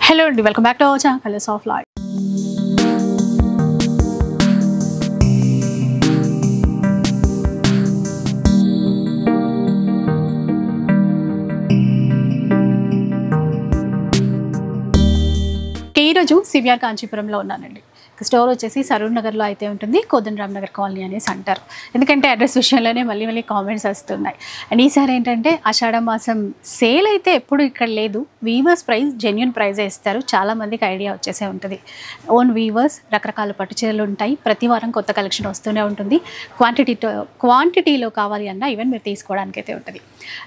Hello and welcome back to our channel Colors of Life. ఈ రోజు CVR కాంచీపురంలో ఉన్నానండి. స్టోర్ వచ్చేసి సరూర్ నగర్లో అయితే ఉంటుంది, కోదండరామ్ నగర్ కాలనీ అనేసి అంటారు. ఎందుకంటే అడ్రస్ విషయంలోనే మళ్ళీ కామెంట్స్ వస్తున్నాయి. అండ్ ఈసారి ఏంటంటే ఆషాఢ మాసం సేల్ అయితే ఎప్పుడు ఇక్కడ లేదు. వీవర్స్ ప్రైస్ జెన్యున్ ప్రైజే ఇస్తారు. చాలామందికి ఐడియా వచ్చేసే ఉంటుంది. ఓన్ వీవర్స్, రకరకాల పట్టు చీరలు ఉంటాయి. ప్రతి వారం కొత్త కలెక్షన్ వస్తూనే ఉంటుంది. క్వాంటిటీలో కావాలి అన్నా ఈవెన్ మీరు తీసుకోవడానికి అయితే ఉంటుంది.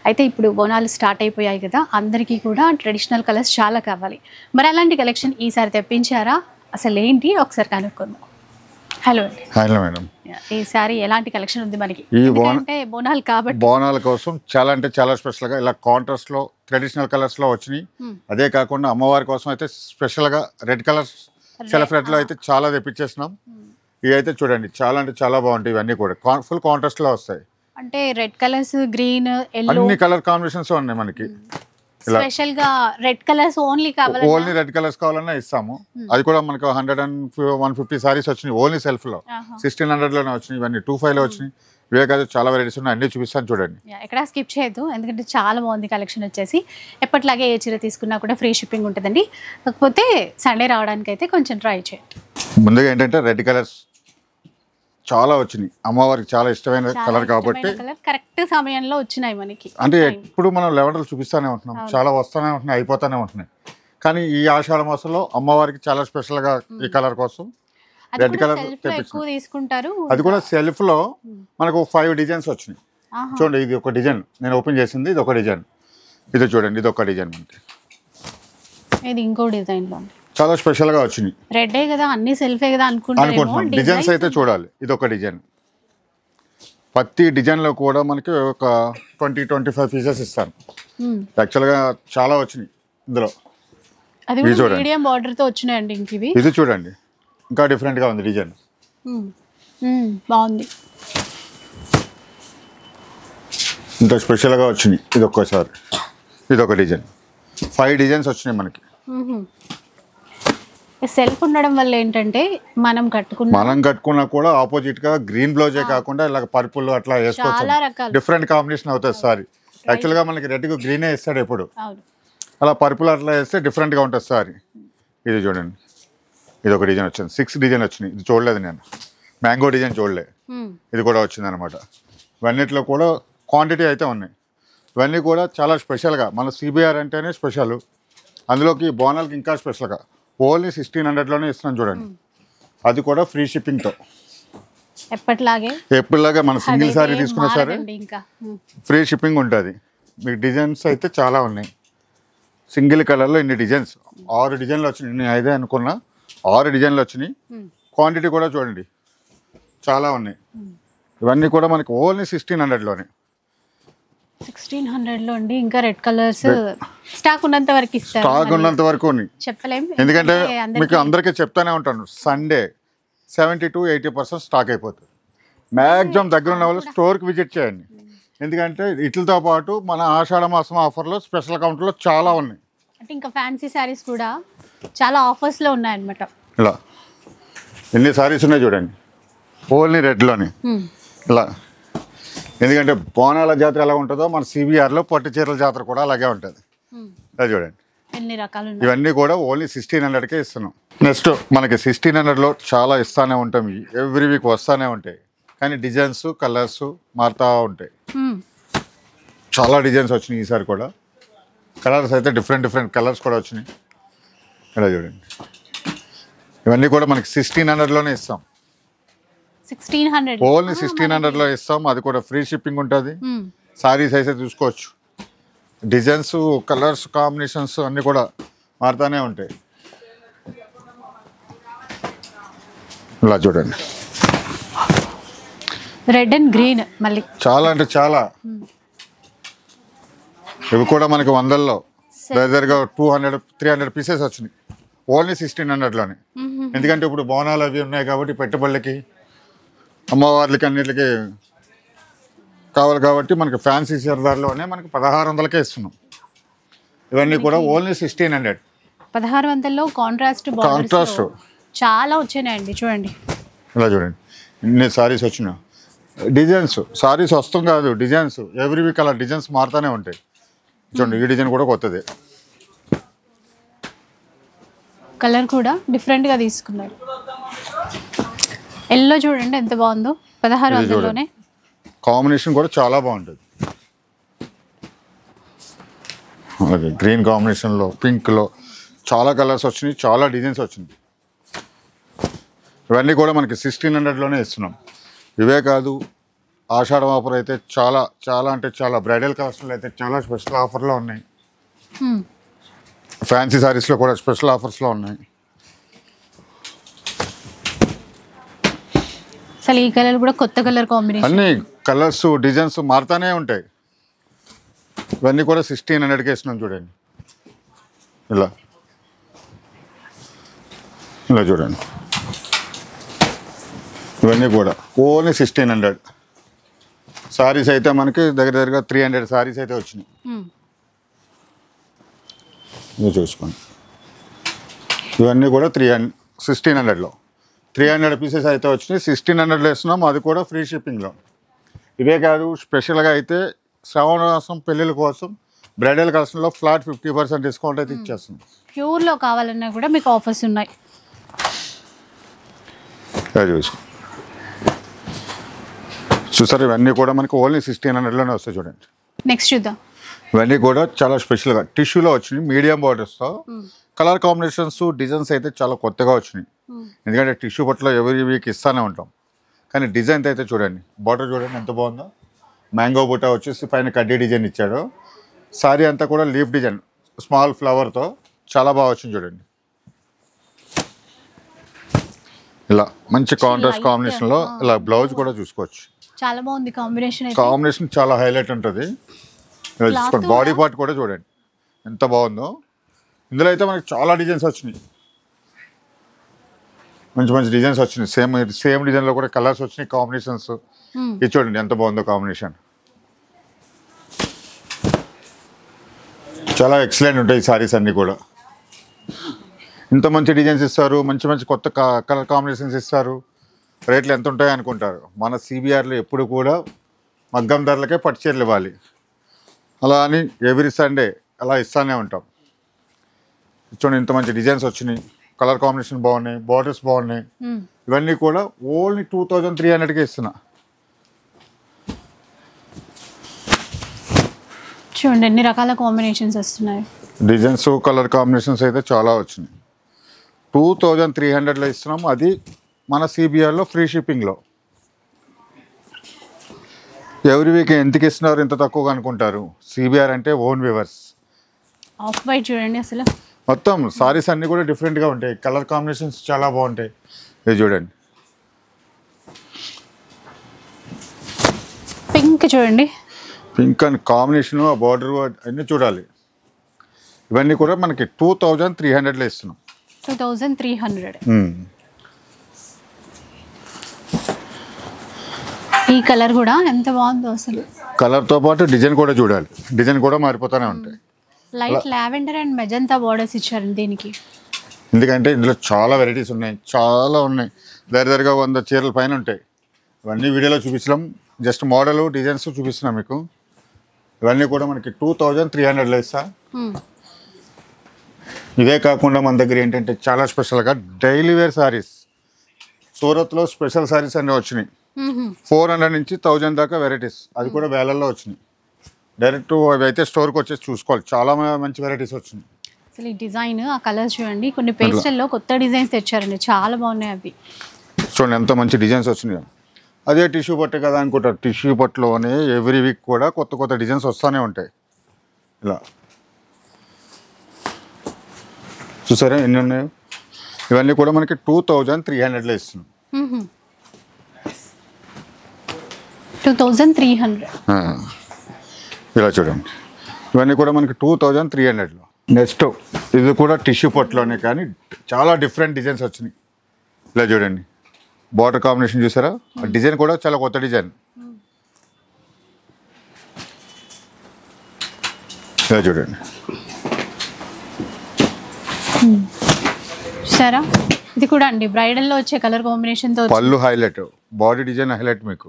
అయితే ఇప్పుడు బోనాలు స్టార్ట్ అయిపోయాయి కదా, అందరికీ కూడా ట్రెడిషనల్ కలర్స్ చాలా కావాలి. మరి అలాంటి కలెక్షన్ ఈసారి తెప్పించారా? అసలు ఏంటి ఒకసారి కనుక్కుందాం. హలో అండి. Hello madam. ఈసారి ఎలాంటి కలెక్షన్ ఉంది మనకి? ఎందుకంటే బోనాలు కాబట్టి బోనాల కోసం చాలా స్పెషల్ గా ఇలా కాంట్రాస్ట్ లో ట్రెడిషనల్ కలర్స్ లో వచ్చినాయి. అదే కాకుండా అమ్మవారి కోసం అయితే స్పెషల్ గా రెడ్ కలర్స్ సెల్ఫ్ రెడ్ లో అయితే చాలా తెప్పించేస్తున్నాం. ఇవి అయితే చూడండి చాలా బాగుంటాయి. ఇవన్నీ కూడా ఫుల్ కాంట్రాస్ట్ లో వస్తాయి. అంటే రెడ్ కలర్స్, గ్రీన్, ఎల్లో అన్ని కలర్ కాంబినేషన్స్ ఉన్నాయి మనకి. స్పెషల్ గా రెడ్ కలర్స్ ఓన్లీ కావాలి, ఓన్లీ రెడ్ కలర్స్ కావాలన్నా ఇస్తాము. అది కూడా మనకు 150 సారీస్ వచ్చినాయి ఓన్లీ సెల్ఫ్ లో. 1600 లోనే వచ్చినాయి. ఇవన్నీ 25 లో వచ్చినాయి. ఇవే కాదు చాలా వెరైటీస్ ఉన్నాయి. అన్ని చూపిస్తాను చూడండి. ఎక్కడ స్కిప్ చేయొద్దు, ఎందుకంటే చాలా బాగుంది కలెక్షన్ వచ్చేసి. ఎప్పటిలాగే ఏ చీర తీసుకున్నా కూడా ఫ్రీ షిప్పింగ్ ఉంటుందండి. కాకపోతే సండే రావడానికి అయితే కొంచెం ట్రై చేయండి. ముందుగా ఏంటంటే రెడ్ కలర్స్ చాలా వచ్చినాయి. అమ్మవారికి చాలా ఇష్టమైన కలర్ కాబట్టి కరెక్ట్ సమయంలో వచ్చినాయి మనకి. అంటే ఎప్పుడు మనం లెవెండర్లు చూపిస్తూనే ఉంటున్నాం, చాలా వస్తూనే ఉంటున్నాయి, అయిపోతూనే ఉంటున్నాయి. కానీ ఈ ఆషాఢ మాసంలో అమ్మవారికి చాలా స్పెషల్ గా ఈ కలర్ కోసం రెడ్ కలర్ తీసుకుంటారు. అది కూడా సెల్ఫ్ లో మనకు 5 డిజైన్స్ వచ్చినాయి. చూడండి, ఇది ఒక డిజైన్ నేను ఓపెన్ చేసింది. ఇది ఒక డిజైన్. ఇది చూడండి, ఇది ఒక డిజైన్ మనకి. ఇది ఇంకో డిజైన్ లో చాలా స్పెషల్ గా వచ్చినాయి. రెడ్ కదా, అన్ని సెల్ఫే కదా అనుకుంటున్నాం. డిజైన్స్ అయితే చూడాలి. ఇది ఒక డిజైన్. ప్రతి డిజైన్ లో కూడా మనకి ఒక 20-25 పీసెస్ ఇస్తాను. యాక్చువల్ గా చాలా వచ్చినాయి ఇందులో. మీడియం బార్డర్ తో వచ్చినాయండి. ఇది చూడండి, ఇంకా డిఫరెంట్ గా ఉంది డిజైన్. బాగుంది. ఇంత స్పెషల్ గా వచ్చినాయి. ఇది ఒక్కసారి, ఇది ఒక డిజైన్. 5 డిజైన్స్ వచ్చినాయి మనకి. సెల్ఫ్ ఉండడం వల్ల ఏంటంటే మనం కట్టుకున్నా కూడా ఆపోజిట్ గా గ్రీన్ బ్లౌజే కాకుండా ఇలా పర్పుల్ అట్లా వేసుకోవచ్చు. డిఫరెంట్ కాంబినేషన్ అవుతుంది సారీ. యాక్చువల్ గా మనకి రెడ్ గ్రీనే ఇస్తాడు ఎప్పుడు. అలా పర్పుల్ అట్లా వేస్తే డిఫరెంట్ గా ఉంటుంది సారీ. ఇది చూడండి, ఇది ఒక డిజైన్ వచ్చింది. 6 డిజైన్ వచ్చినాయి. ఇది చూడలేదు నేను. మ్యాంగో డిజైన్ చూడలే. ఇది కూడా వచ్చింది అనమాట. ఇవన్నిట్లో కూడా క్వాంటిటీ అయితే ఉన్నాయి. ఇవన్నీ కూడా చాలా స్పెషల్గా మన సిబిఆర్ అంటేనే స్పెషల్. అందులోకి బోనాలకి ఇంకా స్పెషల్గా ఓన్లీ 1600 లోనే ఇస్తున్నాం చూడండి. అది కూడా ఫ్రీ షిప్పింగ్తో. ఎప్పటిలాగే మన సింగిల్ సారీ తీసుకున్నా సరే ఫ్రీ షిప్పింగ్ ఉంటుంది. మీకు డిజైన్స్ అయితే చాలా ఉన్నాయి. సింగిల్ కలర్లో ఇన్ని డిజైన్స్, 6 డిజైన్లు వచ్చినాయి. నేను 5 అనుకున్నా, 6 డిజైన్లు వచ్చినాయి. క్వాంటిటీ కూడా చూడండి చాలా ఉన్నాయి. ఇవన్నీ కూడా మనకి ఓన్లీ 1600 లోనే. 1600 లో అండి. ఇంకా రెడ్ కలర్స్ స్టాక్ ఉన్నంత వరకు ఇస్తారు. స్టాక్ ఉన్నంత వరకు చెప్పలేము, ఎందుకంటే మీకు అందరికీ చెప్తానే ఉంటాను. సండే 70-80% స్టాక్ అయిపోతుంది. మ్యాక్సిమం దగ్గర ఉన్న వాళ్ళు స్టోర్కి విజిట్ చేయండి. ఎందుకంటే వీటితో పాటు మన ఆషాఢ మాసం ఆఫర్లో స్పెషల్ కౌంటర్లో చాలా ఉన్నాయి. అంటే ఇంకా ఫ్యాన్సీ శారీస్ కూడా చాలా ఆఫర్స్లో ఉన్నాయన్నమాట. ఇలా ఎన్ని శారీస్ ఉన్నాయి చూడండి, ఓన్లీ రెడ్లోని. ఇలా ఎందుకంటే బోనాల జాతర ఎలా ఉంటుందో మన సిబిఆర్లో పట్టు చీరల జాతర కూడా అలాగే ఉంటుంది. అది చూడండి, ఎన్ని రకాలు. ఇవన్నీ కూడా ఓన్లీ 1600కే ఇస్తున్నాం. నెక్స్ట్ మనకి 1600లో చాలా ఇస్తానే ఉంటాం. ఎవ్రీ వీక్ వస్తూనే ఉంటాయి. కానీ డిజైన్స్ కలర్స్ మారుతూ ఉంటాయి. చాలా డిజైన్స్ వచ్చినాయి ఈసారి కూడా. కలర్స్ అయితే డిఫరెంట్ కలర్స్ కూడా వచ్చినాయి. ఇలా చూడండి, ఇవన్నీ కూడా మనకి 1600లోనే ఇస్తాం. 1600 ఓన్లీ 1600లో ఇస్తాం. అది కూడా ఫ్రీ షిప్పింగ్ ఉంటుంది. సారీస్ అయితే చూసుకోవచ్చు. డిజైన్స్, కలర్స్, కాంబినేషన్స్ అన్నీ కూడా మారుతూనే ఉంటాయి. ఇలా చూడండి, రెడ్ అండ్ గ్రీన్ మళ్ళీ చాలా అంటే చాలా. ఇవి కూడా మనకి 100లో దగ్గరగా 200-300 పీసెస్ వచ్చినాయి. ఓన్లీ 1600లోనే. ఎందుకంటే ఇప్పుడు బోనాలు అవి ఉన్నాయి కాబట్టి పెట్టుబడులకి అమ్మవార్లకి అన్నిటికీ కావాలి కాబట్టి మనకి ఫ్యాన్సీ చీరదారిలోనే మనకి 1600కే ఇస్తున్నాం. ఇవన్నీ కూడా ఓన్లీ 1600. 1600లో కాంట్రాస్ట్ బార్డర్స్ చాలా వచ్చాయండి. చూడండి ఇలా చూడండి, ఇన్ని సారీస్ వచ్చినా డిజైన్స్, సారీస్ వస్తాం కాదు డిజైన్స్, ఎవ్రీ వీక్ అలా డిజైన్స్ మారుతూనే ఉంటాయి. చూడండి ఈ డిజైన్ కూడా కొత్తది, కలర్ కూడా డిఫరెంట్గా తీసుకున్నారు. ఎల్లో చూడండి ఎంత బాగుందో, 1600లోనే. కాంబినేషన్ కూడా చాలా బాగుంటుంది. అలాగే గ్రీన్ కాంబినేషన్లో, పింక్లో చాలా కలర్స్ వచ్చినాయి, చాలా డిజైన్స్ వచ్చినాయి. ఇవన్నీ కూడా మనకి 1600లోనే ఇస్తున్నాం. ఇవే కాదు, ఆషాఢం ఆఫర్ అయితే చాలా చాలా అంటే చాలా, బ్రైడల్ కలెక్షన్లు అయితే చాలా స్పెషల్ ఆఫర్లో ఉన్నాయి. ఫ్యాన్సీ సారీస్లో కూడా స్పెషల్ ఆఫర్స్లో ఉన్నాయి. అసలు ఈ కలర్ కూడా కొత్త కలర్ కాంబినేషన్, అన్ని కలర్స్ డిజైన్స్ మారుతూనే ఉంటాయి. ఇవన్నీ కూడా 1600కి ఇస్తున్నాం. చూడండి ఇలా ఇలా చూడండి, ఇవన్నీ కూడా ఓన్లీ 1600. సారీస్ అయితే మనకి దగ్గరగా 300 సారీస్ అయితే వచ్చినాయి. ఇది చూసుకోండి, ఇవన్నీ కూడా 1600లో 300 పీసెస్ అయితే వచ్చినాయి. 1600లో ఇస్తున్నాం, అది కూడా ఫ్రీ షిప్పింగ్లో. ఇవే కాదు, స్పెషల్గా అయితే శ్రావణ మాసం పెళ్ళిళ్ళ కోసం బ్రైడల్ కలెక్షన్లో ఫ్లాట్ 50% డిస్కౌంట్ అయితే ఇచ్చేస్తుంది. ప్యూర్లో కావాలన్నా కూడా మీకు ఆఫర్స్ ఉన్నాయి. చూసారు, ఇవన్నీ కూడా మనకి ఓన్లీ 1600లోనే వస్తాయి. చూడండి నెక్స్ట్ చూద్దాం. ఇవన్నీ కూడా చాలా స్పెషల్గా టిష్యూలో వచ్చినాయి, మీడియం బార్డర్స్తో. కలర్ కాంబినేషన్స్, డిజైన్స్ అయితే చాలా కొత్తగా వచ్చినాయి. ఎందుకంటే టిష్యూ పట్ల ఎవరి వీక్ ఇస్తూనే ఉంటాం, కానీ డిజైన్ అయితే చూడండి, బార్డర్ చూడండి ఎంత బాగుందో. మ్యాంగో బుట్ట వచ్చేసి పైన కడ్డీ డిజైన్ ఇచ్చాడు. సారీ అంతా కూడా లీఫ్ డిజైన్, స్మాల్ ఫ్లవర్తో చాలా బాగా వచ్చింది. చూడండి ఇలా మంచి కాంట్రాస్ట్ కాంబినేషన్లో. ఇలా బ్లౌజ్ కూడా చూసుకోవచ్చు, చాలా బాగుంది కాంబినేషన్. కాంబినేషన్ చాలా హైలైట్ ఉంటుంది. చూసుకోండి, బాడీ పార్ట్ కూడా చూడండి ఎంత బాగుందో. ఇందులో అయితే మనకి చాలా డిజైన్స్ వచ్చినాయి, మంచి మంచి డిజైన్స్ వచ్చినాయి. సేమ్ డిజైన్లో కూడా కలర్స్ వచ్చినాయి, కాంబినేషన్స్. ఇది చూడండి ఎంత బాగుందో కాంబినేషన్, చాలా ఎక్సలెంట్ ఉంటాయి ఈ సారీస్ అన్నీ కూడా. ఇంత మంచి డిజైన్స్ ఇస్తారు, మంచి మంచి కొత్త కలర్ కాంబినేషన్స్ ఇస్తారు. రేట్లు ఎంత ఉంటాయి అనుకుంటారు. మన సిబిఆర్లో ఎప్పుడు కూడా మగ్గం ధరలకే పట్టు చీరలు ఇవ్వాలి. అలా అని ఎవ్రీ సండే అలా ఇస్తూనే ఉంటాం. చూడండి ఇంత మంచి డిజైన్స్ వచ్చినాయి, కలర్ కాంబినేషన్ బాగున్నాయి, బార్డర్స్ బాగున్నాయి. ఇవన్నీ కూడా ఓన్లీ 2300కే ఇస్తున్నా. చూడండి ఎన్ని రకాల కాంబినేషన్స్ వస్తున్నాయి. డిజైన్స్, కలర్ కాంబినేషన్స్ అయితే చాలా వచ్చినాయి. 2300లో ఇస్తున్నాము, అది మన సిబిఆర్లో ఫ్రీ షిప్పింగ్లో. ఎవ్రీ వీక్ ఎందుకు ఇస్తున్నారు ఇంత తక్కువగా అనుకుంటారు. సిబిఆర్ అంటే ఓన్ వ్యూవర్స్. ఆఫ్ వైట్ చూడండి, అసలు మొత్తం సారీస్ అన్నీ కూడా డిఫరెంట్గా ఉంటాయి, కలర్ కాంబినేషన్స్ చాలా బాగుంటాయి. ఇది చూడండి, పింక్ చూడండి, పింక్ అండ్ కాంబినేషన్, ఆ బార్డర్ అన్నీ చూడాలి. ఇవన్నీ కూడా మనకి 2300లో ఇస్తున్నాం. 2300. ఈ కలర్ కూడా ఎంత బాగుందో అసలు. కలర్తో పాటు డిజైన్ కూడా చూడాలి, డిజైన్ కూడా మారిపోతూనే ఉంటాయి. Light lavender and magenta borders ఇచ్చారు దీనికి. ఎందుకంటే ఇందులో చాలా వెరైటీస్ ఉన్నాయి, చాలా ఉన్నాయి. దగ్గరగా 100 చీరల పైన ఉంటాయి. ఇవన్నీ వీడియోలో చూపించడం, జస్ట్ మోడల్ డిజైన్స్ చూపిస్తున్నాం మీకు. ఇవన్నీ కూడా మనకి 2300లో ఇస్తా. ఇవే కాకుండా మన దగ్గర ఏంటంటే చాలా స్పెషల్గా డైలీ వేర్ సారీస్, సూరత్లో స్పెషల్ సారీస్ అన్నీ వచ్చినాయి. 400 నుంచి 1000 దాకా వెరైటీస్, అది కూడా వేలల్లో వచ్చినాయి. డైరెక్ట్ అవి అయితే స్టోర్కి వచ్చేసి చూసుకోవాలి, చాలా మంచి వెరైటీస్ వచ్చినాయి. అసలు ఈ డిజైన్, ఆ కలర్స్ చూడండి, కొన్ని పేస్టల్లో కొత్త డిజైన్స్ తెచ్చారండి, చాలా బాగున్నాయి అవి. చూడండి ఎంత మంచి డిజైన్స్ వచ్చినాయి. అదే టిష్యూ పట్టు కదా అనుకుంటారు, టిష్యూ పట్టులోనే ఎవ్రీ వీక్ కూడా కొత్త కొత్త డిజైన్స్ వస్తూనే ఉంటాయి. ఇలా చూసారా ఎన్ని ఉన్నాయో. ఇవన్నీ కూడా మనకి 2300లో ఇస్తున్నాం. 2300. ఇలా చూడండి, ఇవన్నీ కూడా మనకి 2300లో. నెక్స్ట్ ఇది కూడా టిష్యూ పట్టులోనే, కానీ చాలా డిఫరెంట్ డిజైన్స్ వచ్చినాయి. ఇలా చూడండి, బార్డర్ కాంబినేషన్ చూసారా, డిజైన్ కూడా చాలా కొత్త డిజైన్. ఇలా చూడండి, సరే ఇది కూడా అండి బ్రైడల్లో వచ్చే కలర్ కాంబినేషన్తో పళ్ళు హైలైట్, బాడీ డిజైన్ హైలైట్. మీకు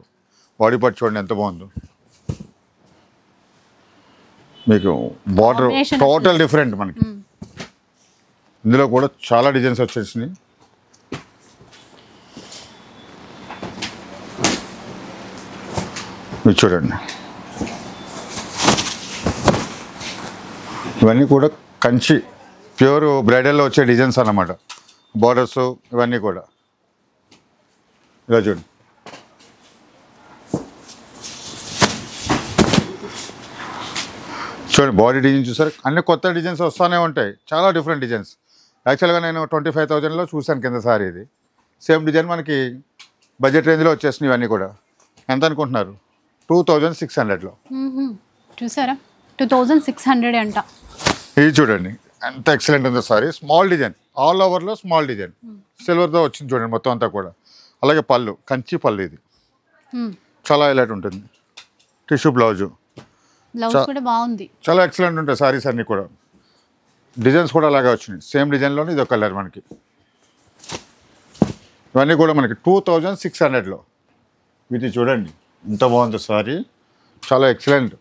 బాడీ పార్ట్ చూడండి ఎంత బాగుందో. మీకు బార్డర్ టోటల్ డిఫరెంట్ మనకి. ఇందులో కూడా చాలా డిజైన్స్ వచ్చేసినాయి. మీరు చూడండి ఇవన్నీ కూడా కంచి ప్యూర్ బ్రైడల్లో వచ్చే డిజైన్స్ అన్నమాట. బార్డర్స్ ఇవన్నీ కూడా ఇలా చూడండి. చూడండి బాడీ డిజైన్ చూసారు, అన్ని కొత్త డిజైన్స్ వస్తూనే ఉంటాయి, చాలా డిఫరెంట్ డిజైన్స్. యాక్చువల్గా నేను 25,000లో చూశాను కింద సారీ. ఇది సేమ్ డిజైన్ మనకి బడ్జెట్ రేంజ్లో వచ్చేసినాయి. ఇవన్నీ కూడా ఎంత అనుకుంటున్నారు? 2600లో చూసారా, 2600 అంట. ఇది చూడండి ఎంత ఎక్సలెంట్ ఉందో సారీ. స్మాల్ డిజైన్, ఆల్ ఓవర్లో స్మాల్ డిజైన్, సిల్వర్తో వచ్చింది చూడండి మొత్తం అంతా కూడా. అలాగే పళ్ళు కంచి పళ్ళు, ఇది చాలా హైలైట్ ఉంటుంది. టిష్యూ బ్లౌజు కూడా బాగుంది, చాలా ఎక్సలెంట్ ఉంటాయి సారీస్ అన్నీ కూడా. డిజైన్స్ కూడా అలాగే వచ్చినాయి, సేమ్ డిజైన్లోనే ఇది ఒక కలర్ మనకి. ఇవన్నీ కూడా మనకి 2600లో. ఇది చూడండి ఎంత బాగుంది సారీ, చాలా ఎక్సలెంట్.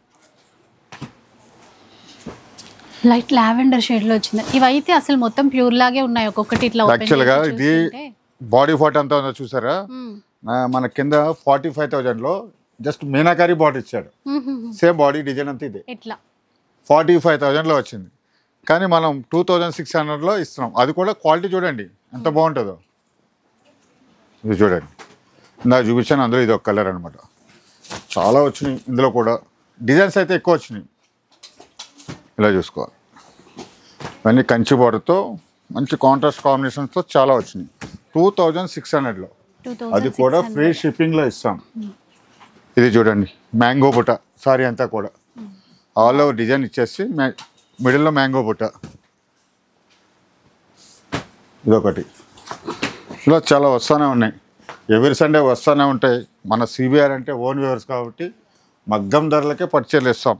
లైట్ లావెండర్ షేడ్లో వచ్చింది. ఇవైతే అసలు మొత్తం ప్యూర్ లాగే ఉన్నాయి, ఒక్కొక్కటి ఇట్లా. యాక్చువల్గా ఇది బాడీ పార్ట్ అంతా ఉందో చూసారా, మన కింద 45,000లో జస్ట్ మీనాకారి బాడీ ఇచ్చాడు. సేమ్ బాడీ డిజైన్ అంతా ఇదే, ఇట్లా 45,000లో వచ్చింది. కానీ మనం 2600లో ఇస్తున్నాం. అది కూడా క్వాలిటీ చూడండి ఎంత బాగుంటుందో. ఇది చూడండి నాకు చూపించాను, అందులో ఇది ఒక కలర్ అనమాట. చాలా వచ్చినాయి ఇందులో కూడా, డిజైన్స్ అయితే ఎక్కువ వచ్చినాయి. ఇలా చూసుకోవాలి. ఇవన్నీ కంచి బార్డర్తో మంచి కాంట్రాస్ట్ కాంబినేషన్స్తో చాలా వచ్చినాయి. 2600లో, అది కూడా ఫ్రీ షిప్పింగ్లో ఇస్తాం. ఇది చూడండి మ్యాంగో బుట్ట సారీ అంతా కూడా ఆల్ ఓవర్ డిజైన్ ఇచ్చేసి మిడిల్లో మ్యాంగో బుట్ట. ఇదొకటి. ఇలా చాలా వస్తూనే ఉన్నాయి, ఎవ్రీ సండే వస్తూనే ఉంటాయి. మన సిబిఆర్ అంటే ఓన్ వ్యూవర్స్ కాబట్టి మగ్గం ధరలకే పట్టుచీరలు ఇస్తాం.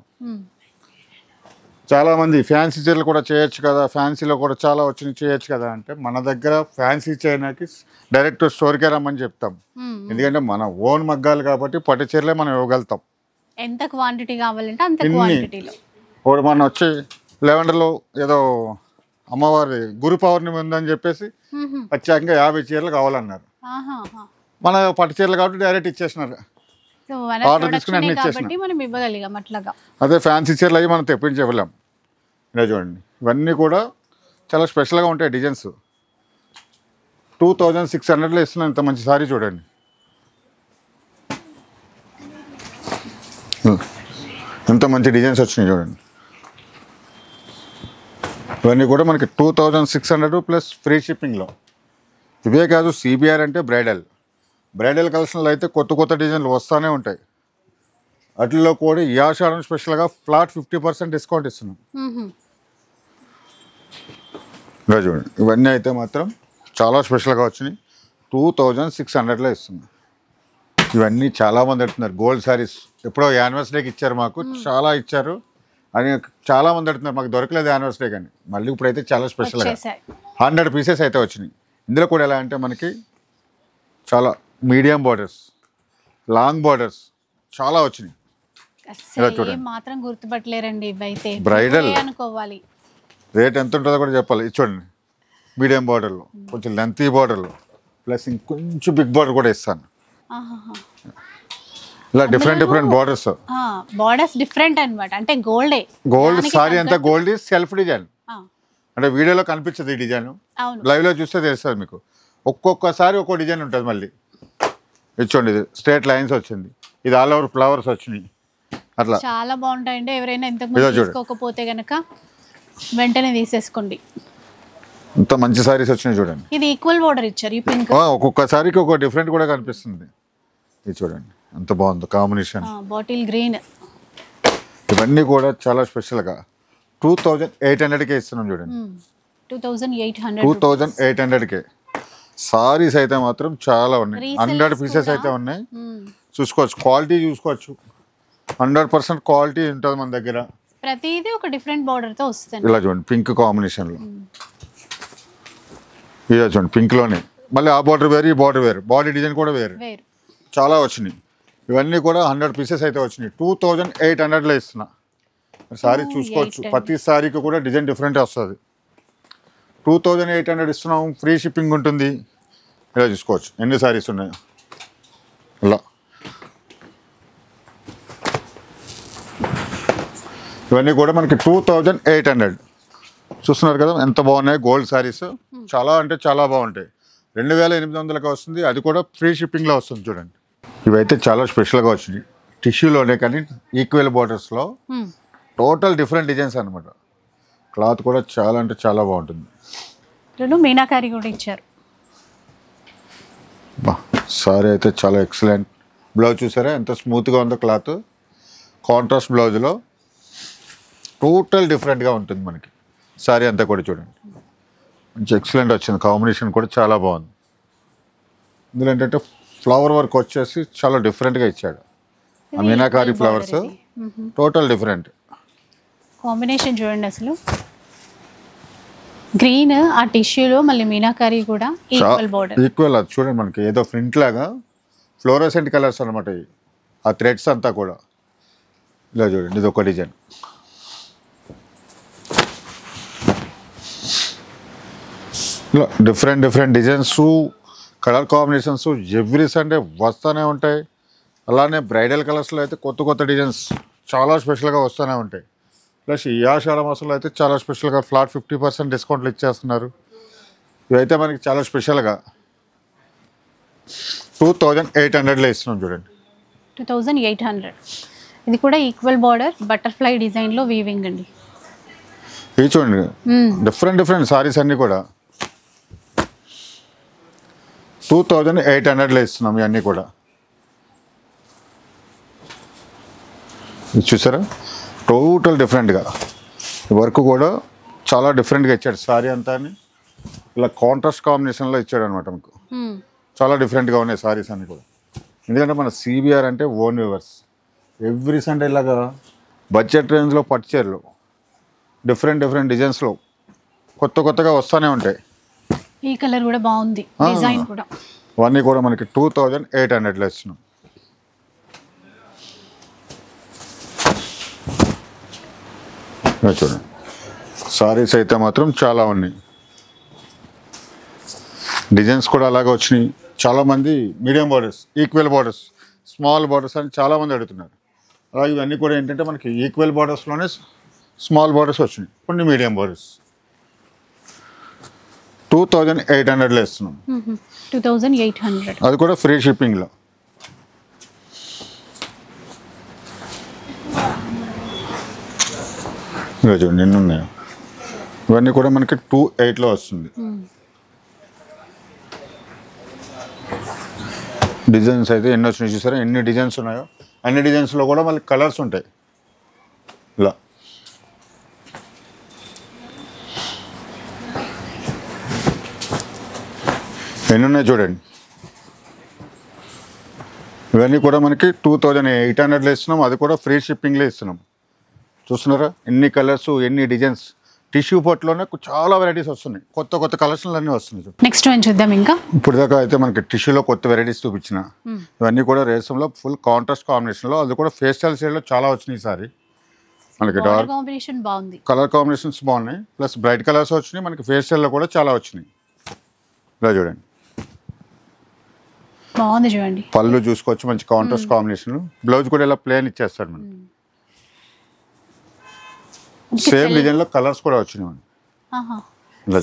చాలామంది ఫ్యాన్సీ చీరలు కూడా చేయొచ్చు కదా, ఫ్యాన్సీలో కూడా చాలా వచ్చినాయి చేయొచ్చు కదా అంటే, మన దగ్గర ఫ్యాన్సీ చేయడానికి డైరెక్ట్ స్టోర్కే రమ్మని చెప్తాం. ఎందుకంటే మన ఓన్ మగ్గాలు కాబట్టి పట్టు చీరలే మనం ఇవ్వగలుగుతాం. ఎంత క్వాంటిటీ కావాలంటే అంత క్వాంటిటీలో. ఇప్పుడు మనం వచ్చి లెవెండర్లో ఏదో అమ్మవారి గురు పౌర్ణమి ఉందని చెప్పేసి వచ్చాక 50 చీరలు కావాలన్నారు. మన పట్టు చీరలు కాబట్టి డైరెక్ట్ ఇచ్చేసినారు, ఆర్డర్ తీసుకుని అన్ని ఇచ్చేసినారు. అదే ఫ్యాన్సీ చీరలు అవి మనం తెప్పించి ఇవ్వలేం. ఇలా చూడండి ఇవన్నీ కూడా చాలా స్పెషల్గా ఉంటాయి డిజైన్స్. 2600లో ఇస్తున్నాం. ఇంత మంచి సారీ చూడండి, ఎంత మంచి డిజైన్స్ వచ్చినాయి చూడండి. ఇవన్నీ కూడా మనకి 2600 ప్లస్ ఫ్రీ షిప్పింగ్లో. ఇవే కాదు, సిబిఆర్ అంటే బ్రైడల్ కలెక్షన్లు అయితే కొత్త కొత్త డిజైన్లు వస్తూనే ఉంటాయి. వాటిల్లో కూడా ఈ ఆషాఢం స్పెషల్గా ఫ్లాట్ 50% డిస్కౌంట్ ఇస్తున్నాం. ఇలా చూడండి ఇవన్నీ అయితే మాత్రం చాలా స్పెషల్గా వచ్చినాయి. 2600లో ఇస్తున్నాం. ఇవన్నీ చాలామంది అడుగుతున్నారు. గోల్డ్ శారీస్ ఎప్పుడో యానివర్సరీకి ఇచ్చారు, మాకు చాలా ఇచ్చారు అని చాలామంది అడుగుతున్నారు. మాకు దొరకలేదు యానివర్సరీ కానీ, మళ్ళీ ఇప్పుడైతే చాలా స్పెషల్గా 100 పీసెస్ అయితే వచ్చినాయి. ఇందులో కూడా ఎలా అంటే మనకి చాలా మీడియం బార్డర్స్, లాంగ్ బార్డర్స్ చాలా వచ్చినాయి. మాత్రం గుర్తుపట్టలేరండి ఇవైతే. బ్రైడల్ అనుకోవాలి. రేట్ ఎంత ఉంటుందో కూడా చెప్పాలి. ఇది చూడండి మీడియం బార్డర్లో, కొంచెం లెంతీ బార్డర్లో, ప్లస్ ఇంకొంచెం బిగ్ బార్డర్ కూడా ఇస్తాను. ఇలా డిఫరెంట్ బార్డర్స్ డిఫరెంట్ అన్నమాట. అంటే గోల్డ్ సారీ అంతా గోల్డ్ సెల్ఫ్ డిజైన్. అంటే వీడియోలో కనిపించదు ఈ డిజైన్, లైవ్లో చూస్తే తెలుస్తుంది మీకు. ఒక్కొక్కసారి ఒక్కో డిజైన్ ఉంటుంది. మళ్ళీ ఇచ్చోండి ఇది స్ట్రేట్ లైన్స్ వచ్చింది, ఇది ఆల్ ఓవర్ ఫ్లవర్స్ వచ్చినాయి. అట్లా చాలా బాగుంటాయండి. ఎవరైనా ఇంతకుముందు తీసుకోకపోతే గనక వెంటనే తీసేసుకోండి. ఇంత మంచి సారీస్ వచ్చినాయి చూడండి. ఇది ఈక్వల్ బోర్డర్ ఇచ్చారు. ఈ పింక్ ఒక్కొక్క సారీకి ఒక్కొక్క డిఫరెంట్ కూడా కనిపిస్తుంది. ఇది చూడండి ఎంత బాగుంది కాంబినేషన్, బాటిల్ గ్రీన్. ఇవన్నీ కూడా చాలా స్పెషల్గా 2800కే ఇస్తున్నాం చూడండి. 2800కే సారీస్ అయితే మాత్రం చాలా ఉన్నాయి. 100 పీసెస్ అయితే ఉన్నాయి. చూసుకోవచ్చు, క్వాలిటీ చూసుకోవచ్చు. 100% క్వాలిటీ ఉంటుంది మన దగ్గర. ప్రతిదీ ఒక డిఫరెంట్ బార్డర్ తో వస్తుంది. ఇలా చూడండి పింక్ కాంబినేషన్ లో ఇదే చూడండి పింక్లోనే, మళ్ళీ ఆ బార్డర్ వేరు, ఈ బార్డర్ వేరు, బాడీ డిజైన్ కూడా వేరు, చాలా వచ్చినాయి. ఇవన్నీ కూడా 100 పీసెస్ అయితే వచ్చినాయి. 2800లో ఇస్తున్నా. సారీ చూసుకోవచ్చు, ప్రతి సారీకి కూడా డిజైన్ డిఫరెంట్ వస్తుంది. 2800 ఇస్తున్నాం, ఫ్రీ షిప్పింగ్ ఉంటుంది. ఇలా చూసుకోవచ్చు ఎన్ని సారీస్ ఉన్నాయో. ఇలా ఇవన్నీ కూడా మనకి 2800. చూస్తున్నారు కదా ఎంత బాగున్నాయి గోల్డ్ సారీస్, చాలా అంటే చాలా బాగుంటాయి. 2800కి వస్తుంది, అది కూడా ఫ్రీ షిప్పింగ్లో వస్తుంది. చూడండి ఇవైతే చాలా స్పెషల్గా వచ్చినాయి, టిష్యూలోనే కానీ ఈక్వల్ బార్డర్స్లో, టోటల్ డిఫరెంట్ డిజైన్స్ అనమాట. క్లాత్ కూడా చాలా అంటే చాలా బాగుంటుంది. మీనాకారి కూడా ఇచ్చారు. సారీ అయితే చాలా ఎక్సలెంట్. బ్లౌజ్ చూసారా ఎంత స్మూత్గా ఉందో, క్లాత్ కాంట్రాస్ట్ బ్లౌజ్లో టోటల్ డిఫరెంట్గా ఉంటుంది మనకి. సారీ అంతా కూడా చూడండి మంచి ఎక్సలెంట్ వచ్చింది, కాంబినేషన్ కూడా చాలా బాగుంది. ఇందులో ఏంటంటే ఫ్లవర్ వర్క్ వచ్చేసి చాలా డిఫరెంట్గా ఇచ్చాడు. ఆ meenakari flowers total different combination. చూడండి అసలు గ్రీన్ ఆ టిష్యూలో మళ్ళీ మీనాకారి కూడా ఈక్వల్ బోర్డర్, ఈక్వల్. అది చూడండి మనకి ఏదో ప్రింట్ లాగా ఫ్లోరోసెంట్ కలర్స్ అనమాట. ఆ థ్రెడ్స్ అంతా కూడా ఇలా చూడండి, ఇది ఒక డిజైన్. ఇలా different different designs, colour combinations every Sunday వస్తూనే ఉంటాయి. అలానే బ్రైడల్ కలర్స్లో అయితే కొత్త కొత్త డిజైన్స్ చాలా స్పెషల్గా వస్తూనే ఉంటాయి. ప్లస్ ఈ ఆషాఢ మాసంలో అయితే చాలా స్పెషల్గా ఫ్లాట్ 50% డిస్కౌంట్లు ఇచ్చేస్తున్నారు. ఇవైతే మనకి చాలా స్పెషల్గా 2800లో ఇస్తున్నాం. చూడండి 2800. ఇది కూడా ఈక్వల్ బార్డర్, బటర్ఫ్లై డిజైన్లో వీవింగ్ అండి. ఇవి చూడండి డిఫరెంట్ డిఫరెంట్ సారీస్ అన్నీ కూడా 2800లో ఇస్తున్నాం. ఇవన్నీ కూడా ఇది చూసారా టోటల్ డిఫరెంట్గా, వర్క్ కూడా చాలా డిఫరెంట్గా ఇచ్చాడు. సారీ అంతా ఇలా కాంట్రాస్ట్ కాంబినేషన్లో ఇచ్చాడు అనమాట. మీకు చాలా డిఫరెంట్గా ఉన్నాయి సారీస్ అన్నీ కూడా. ఎందుకంటే మన సిబిఆర్ అంటే ఓన్ వ్యూవర్స్. ఎవ్రీ సండే ఇలాగా బడ్జెట్ రేంజ్లో పట్టు చీరలు డిఫరెంట్ డిఫరెంట్ డిజైన్స్లో కొత్త కొత్తగా వస్తూనే ఉంటాయి. ఈ కలర్ కూడా బాగుంది, డిజైన్ కూడా. ఇవన్నీ కూడా మనకి 2800లో ఇస్తున్నాం. చూడండి సారీస్ అయితే మాత్రం చాలా ఉన్నాయి, డిజైన్స్ కూడా అలాగే వచ్చినాయి. చాలామంది medium borders, equal borders, small borders అని చాలామంది అడుగుతున్నారు. అలాగే ఇవన్నీ కూడా ఏంటంటే మనకి ఈక్వల్ బార్డర్స్లోనే స్మాల్ బార్డర్స్ వచ్చినాయి, కొన్ని మీడియం బార్డర్స్. 2800లో ఇస్తున్నాం. 2800, అది కూడా ఫ్రీ షిప్పింగ్లో. చూడండి ఎన్ని ఉన్నాయో. ఇవన్నీ కూడా మనకి 2800లో వస్తుంది. డిజైన్స్ అయితే ఎన్ని వచ్చినాయి చూసారా, ఎన్ని డిజైన్స్ ఉన్నాయో. అన్ని డిజైన్స్లో కూడా మళ్ళీ కలర్స్ ఉంటాయి. ఇలా ఎన్ని ఉన్నాయి చూడండి. ఇవన్నీ కూడా మనకి 2800లో ఇస్తున్నాం, అది కూడా ఫ్రీ షిప్పింగ్లో ఇస్తున్నాం. చూస్తున్నారా ఎన్ని కలర్స్, ఎన్ని డిజైన్స్. టిష్యూ పట్టులోనే చాలా వెరైటీస్ వస్తున్నాయి, కొత్త కొత్త కలెక్షన్లు అన్నీ వస్తున్నాయి. నెక్స్ట్ ఏం చూద్దాం ఇంకా. ఇప్పుడు దాకా అయితే మనకి టిష్యూలో కొత్త వెరైటీస్ చూపించిన, ఇవన్నీ కూడా రేసంలో ఫుల్ కాంట్రాస్ట్ కాంబినేషన్లో, అది కూడా ఫేస్టల్ షేడ్లో చాలా వచ్చినాయి. ఈసారి మనకి డార్క్ కాంబినేషన్ బాగుంది, కలర్ కాంబినేషన్స్ బాగున్నాయి, ప్లస్ బ్రైట్ కలర్స్ వచ్చినాయి. మనకి ఫేస్టల్లో కూడా చాలా వచ్చినాయి. ఇలా చూడండి బాగుంది. చూడండి పళ్ళు చూసుకోవచ్చు, మంచి కాంట్రాస్ట్ కాంబినేషన్. బ్లౌజ్ కూడా ఇలా ప్లేన్ ఇచ్చేస్తాడు మనకి. సేమ్ డిజైన్ లో కలర్స్ కూడా వచ్చినాయి.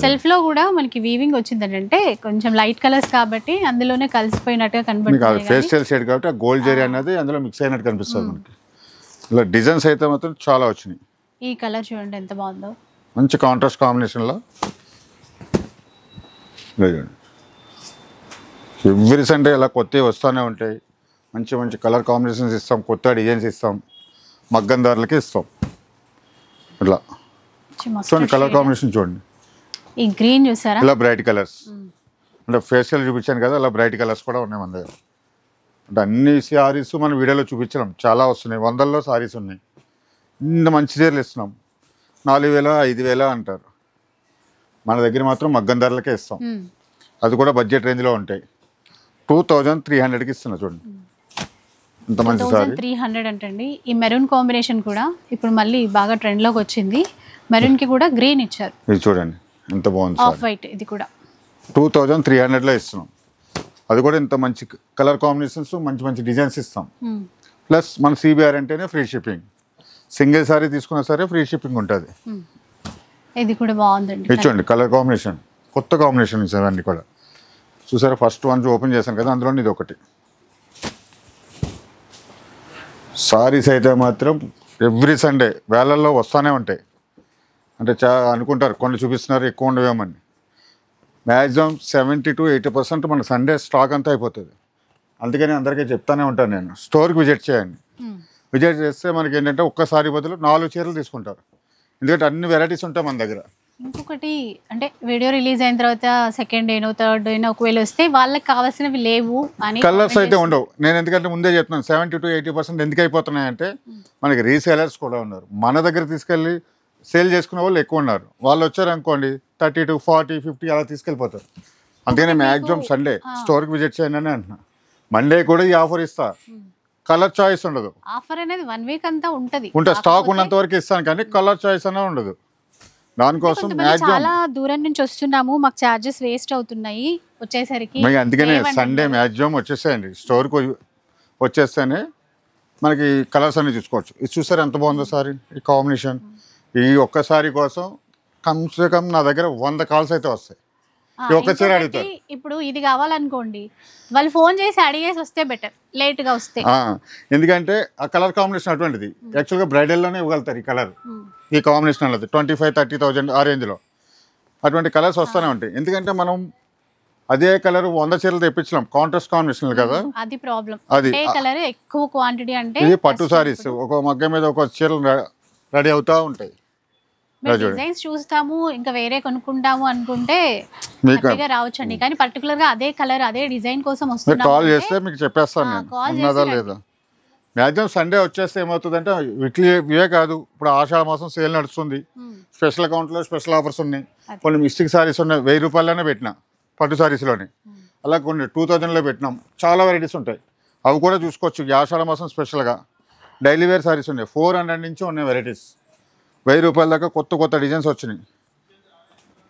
సెల్ఫ్ లో కూడా మనకి వీవింగ్ వచ్చిందంటే కొంచెం లైట్ కలర్స్ కాబట్టి అందులోనే కలిసిపోయినట్టుగా కనబడుతుంది. ఫేస్టల్ షేడ్ కాబట్టి ఆ గోల్డ్ జెరీ అనేది అందులో మిక్స్ అయినట్టు కనిపిస్తుంది మనకి. ఇలా డిజైన్స్ అయితే మాత్రం చాలా వచ్చినాయి. ఈ కలర్ చూడండి ఎంత బాగుందో, మంచి కాంట్రాస్ట్ కాంబినేషన్ లో. ఎవ్రీ సండే ఇలా కొత్తవి వస్తూనే ఉంటాయి. మంచి మంచి కలర్ కాంబినేషన్స్ ఇస్తాం, కొత్త డిజైన్స్ ఇస్తాం, మగ్గం ధరలకి ఇస్తాం. ఇట్లా చూడండి కలర్ కాంబినేషన్ చూడండి. ఈ గ్రీన్ చూసారా, ఇలా బ్రైట్ కలర్స్. అంటే ఫేషియల్ చూపించాను కదా, అలా బ్రైట్ కలర్స్ కూడా ఉన్నాయి మన దగ్గర. అంటే అన్ని సారీస్ మనం వీడియోలో చూపించడం చాలా వస్తున్నాయి, 100లో సారీస్ ఉన్నాయి. ఇంత మంచి చీరలు ఇస్తున్నాం, 4000 5000 అంటారు. మన దగ్గర మాత్రం మగ్గం ధరలకే ఇస్తాం. అది కూడా బడ్జెట్ రేంజ్లో ఉంటాయి. 2300కి ఇస్తున్నా చూడండి, ఇంత మంచి సారీ. 300 అంటండి. ఈ మెరూన్ కాంబినేషన్ కూడా ఇప్పుడు మళ్ళీ బాగా ట్రెండ్లోకి వచ్చింది. మెరూన్కి కూడా గ్రీన్ ఇచ్చారు. ఇది చూడండి ఎంత బాగుంది, ఆఫ్ వైట్. ఇది కూడా 2300లో ఇస్తున్నాం. అది కూడా ఇంత మంచి కలర్ కాంబినేషన్స్, మంచి మంచి డిజైన్స్ ఇస్తాం. ప్లస్ మన సిబిఆర్ అంటేనే ఫ్రీ షిప్పింగ్. సింగిల్ సారీ తీసుకున్నా సరే ఫ్రీ షిప్పింగ్ ఉంటుంది. ఇది కూడా బాగుందండి. ఇచ్చండి కలర్ కాంబినేషన్, కొత్త కాంబినేషన్ ఇచ్చేవన్నీ కూడా. చూసారా, ఫస్ట్ వన్స్ ఓపెన్ చేశాను కదా, అందులో ఇది ఒకటి. సారీస్ అయితే మాత్రం ఎవ్రీ సండే వేలల్లో వస్తూనే ఉంటాయి. అంటే అనుకుంటారు కొన్ని చూపిస్తున్నారు ఎక్కువ ఉండవేమని. మ్యాక్సిమం 70 to 80% మన సండే స్టాక్ అంతా అయిపోతుంది. అందుకని అందరికీ చెప్తానే ఉంటాను నేను, స్టోర్కి విజిట్ చేయండి. విజిట్ చేస్తే మనకి ఏంటంటే ఒక్కసారి బదులు 4 చీరలు తీసుకుంటారు. ఎందుకంటే అన్ని వెరైటీస్ ఉంటాయి మన దగ్గర. ఇంకొకటి అంటే వీడియో రిలీజ్ అయిన తర్వాత సెకండ్ డేనో థర్డ్ డేనో ఒకవేళ వస్తే వాళ్ళకి కావాల్సినవి లేవు అని కలర్స్ అయితే ఉండవు. నేను ఎందుకంటే ముందే చెప్తున్నాను 70 to 80% ఎందుకు అయిపోతున్నాయంటే మనకి రీసేలర్స్ కూడా ఉన్నారు. మన దగ్గర తీసుకెళ్ళి సేల్ చేసుకునే వాళ్ళు ఎక్కువ ఉన్నారు. వాళ్ళు వచ్చారు అనుకోండి 30 to 40, 50 అలా తీసుకెళ్ళిపోతారు. అందుకని మ్యాక్సిమం సండే స్టోర్కి విజిట్ చేయండి అని అంటున్నా. మండే కూడా ఈ ఆఫర్ ఇస్తా. కలర్ చాయిస్ ఉండదు. ఆఫర్ అనేది 1 వీక్ అంతా ఉంటుంది. స్టాక్ ఉన్నంత వరకు ఇస్తాను కానీ కలర్ చాయిస్ అనేది ఉండదు. దానికోసం చాలా దూరం నుంచి వస్తున్నాము, మాకు చార్జెస్ వేస్ట్ అవుతున్నాయి వచ్చేసరికి. అందుకనే సండే మ్యాక్సిమం వచ్చేసేయండి, స్టోర్కి వచ్చేస్తేనే మనకి కలర్స్ అన్ని చూసుకోవచ్చు. ఇది చూసారు ఎంత బాగుందో సారీ, ఈ కాంబినేషన్. ఈ ఒక్క సారీ కోసం కమ్సే కమ్ నా దగ్గర 100 కాల్స్ అయితే వస్తాయి. ఈ ఒక్క చీర అడుగుతారు. ఇప్పుడు ఇది కావాలనుకోండి, వాళ్ళు ఫోన్ చేసి అడిగేసి వస్తే బెటర్, లేట్గా వస్తే. ఎందుకంటే ఆ కలర్ కాంబినేషన్ అటువంటిది. యాక్చువల్గా బ్రైడల్లోనే ఇవ్వగలుగుతారు ఈ కలర్, ఈ కాంబినేషన్ అన్నది 25-30,000 ఆ రేంజ్లో అటువంటి కలర్స్ వస్తూనే ఉంటాయి. ఎందుకంటే మనం అదే కలర్ 100 చీరలు తెప్పించలేం, కాంట్రాస్ట్ కాంబినేషన్ కదా, అది ప్రాబ్లం. అది కలర్ ఎక్కువ క్వాంటిటీ అంటే ఇది పట్టు సారీస్ ఒక మగ్గ మీద ఒక చీరలు రెడీ అవుతూ ఉంటాయి. డిజైన్స్ చూస్తాము ఇంకా వేరే కొనుక్కుంటాము అనుకుంటే రావచ్చండి, కానీ పర్టికులర్ గా అదే కలర్ అదే డిజైన్ కోసం వస్తున్నాం. కాల్ చేస్తే మీకు చెప్పేస్తాను నేను ఉన్నదా లేదా. మ్యాక్సిమం సండే వచ్చేస్తే ఏమవుతుందంటే వీక్లీ ఇవే కాదు, ఇప్పుడు ఆషాఢ మాసం సేల్ నడుస్తుంది, స్పెషల్ అకౌంట్లో స్పెషల్ ఆఫర్స్ ఉన్నాయి. కొన్ని మిస్టిక్ సారీస్ ఉన్నాయి 1000 రూపాయలనే పెట్టినా పట్టు సారీస్లోని, అలా కొన్ని 2000లో పెట్టినాం. చాలా వెరైటీస్ ఉంటాయి, అవి కూడా చూసుకోవచ్చు. ఈ ఆషాఢ మాసం స్పెషల్గా డైలీ వేర్ సారీస్ ఉన్నాయి, 400 నుంచి ఉన్నాయి వెరైటీస్. 1000 రూపాయల దాకా కొత్త కొత్త డిజైన్స్ వచ్చినాయి.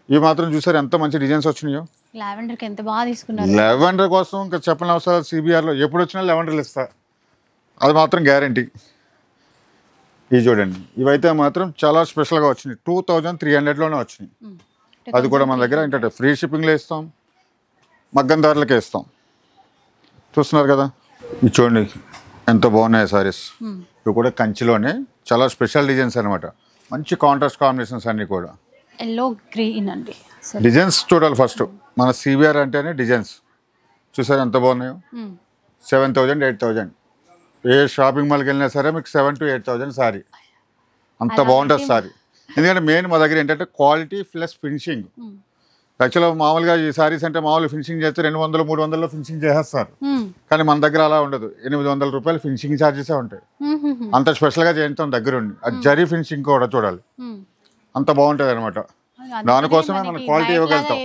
ఇవి మాత్రం చూసారు ఎంత మంచి డిజైన్స్ వచ్చినాయో. లావెండర్కి ఎంత బాగా తీసుకున్నారు. లావెండర్ కోసం ఇంకా చెప్పని అవసరం, సిబిఆర్లో ఎప్పుడు వచ్చినా లావెండర్లు ఇస్తా, అది మాత్రం గ్యారంటీ. ఇవి చూడండి, ఇవైతే మాత్రం చాలా స్పెషల్గా వచ్చినాయి. 2300లోనే వచ్చినాయి. అది కూడా మన దగ్గర ఏంటంటే ఫ్రీ షిప్పింగ్లో ఇస్తాం, మగ్గం ధరలకే ఇస్తాం. చూస్తున్నారు కదా, ఇవి చూడండి ఎంత బాగున్నాయి సారీస్. ఇవి కూడా కంచిలోనే చాలా స్పెషల్ డిజైన్స్ అనమాట. మంచి కాంట్రాస్ట్ కాంబినేషన్స్ అన్నీ కూడా. ఎల్లో గ్రీన్ అండి. డిజైన్స్ చూడాలి ఫస్ట్. మన సిబిఆర్ అంటేనే డిజైన్స్. చూసారు ఎంత బాగున్నాయో. 7,000, 8,000 ఏ షాపింగ్ మాల్కి వెళ్ళినా సరే మీకు 7,000 to 8,000 సారీ. అంత బాగుంటుంది సారీ. ఎందుకంటే మెయిన్ మా దగ్గర ఏంటంటే క్వాలిటీ ప్లస్ ఫినిషింగ్. యాక్చువల్గా మామూలుగా ఈ సారీస్ అంటే మామూలు ఫినిషింగ్ చేస్తే 200, 300లో ఫినిషింగ్ చేసేస్తారు. కానీ మన దగ్గర అలా ఉండదు. 800 రూపాయలు ఫినిషింగ్ ఛార్జెసే ఉంటాయి. అంత స్పెషల్గా చేయించాం దగ్గరుండి. అది జరీ ఫినిషింగ్ కూడా చూడాలి, అంత బాగుంటుంది అనమాట. దానికోసమే మనం క్వాలిటీ ఇవ్వగలుగుతాం.